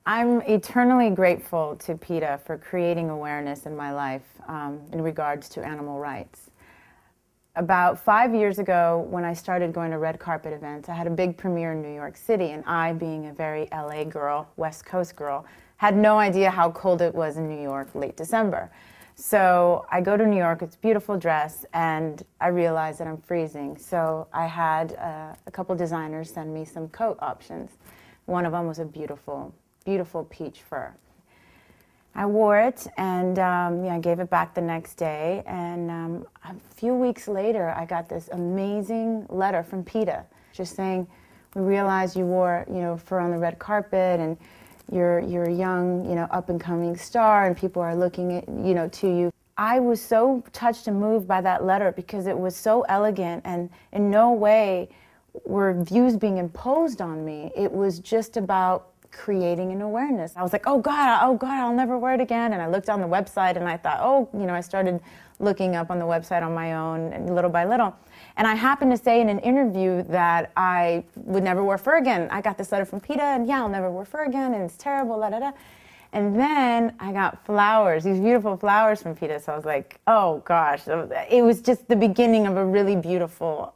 I'm eternally grateful to PETA for creating awareness in my life in regards to animal rights. About 5 years ago, when I started going to red carpet events, I had a big premiere in New York City, and I, being a very LA girl, West Coast girl, had no idea how cold it was in New York late December. So I go to New York, it's a beautiful dress, and I realize that I'm freezing. So I had a couple designers send me some coat options. One of them was a beautiful, beautiful peach fur. I wore it, and I gave it back the next day, and a few weeks later I got this amazing letter from PETA just saying, we realize you wore, fur on the red carpet, and you're a young, up-and-coming star, and people are looking at, to you. I was so touched and moved by that letter because it was so elegant, and in no way were views being imposed on me. It was just about creating an awareness. I was like, oh God, I'll never wear it again. And I looked on the website and I thought, I started looking up on the website on my own, and little by little. And I happened to say in an interview that I would never wear fur again. I got this letter from PETA, and yeah, I'll never wear fur again, and it's terrible, la da da. And then I got flowers, these beautiful flowers from PETA. So I was like, oh gosh, it was just the beginning of a really beautiful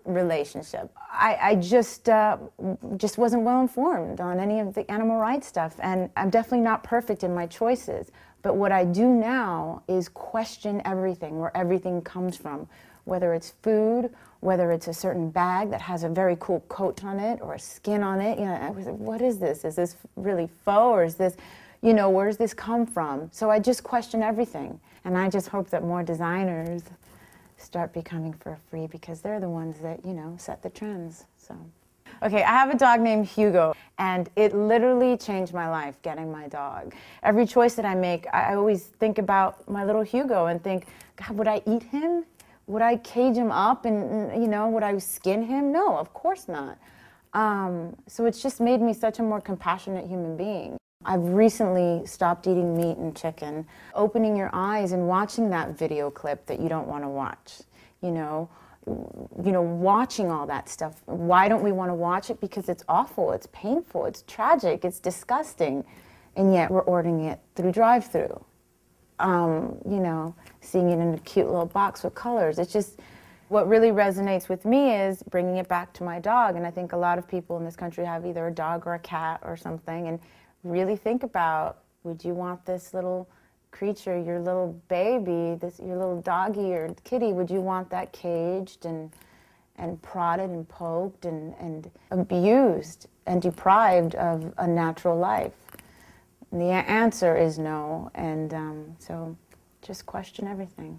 relationship. I just wasn't well informed on any of the animal rights stuff, and I'm definitely not perfect in my choices. But what I do now is question everything, where everything comes from, whether it's food, whether it's a certain bag that has a very cool coat on it or a skin on it. I was like, what is this? Is this really faux, or is this, where does this come from? So I just question everything. And I just hope that more designers start becoming fur-free, because they're the ones that, set the trends. So, okay, I have a dog named Hugo, and it literally changed my life, getting my dog. Every choice that I make, I always think about my little Hugo and think, God, would I eat him? Would I cage him up and, would I skin him? No, of course not. So it's just made me such a more compassionate human being. I've recently stopped eating meat and chicken. Opening your eyes and watching that video clip that you don't want to watch, watching all that stuff. Why don't we want to watch it? Because it's awful, it's painful, it's tragic, it's disgusting, and yet we're ordering it through drive-through. Seeing it in a cute little box with colors. It's just, what really resonates with me is bringing it back to my dog, and I think a lot of people in this country have either a dog or a cat or something, and really think about, would you want this little creature, your little baby, your little doggy or kitty, would you want that caged and prodded and poked and abused and deprived of a natural life? And the answer is no, and so just question everything.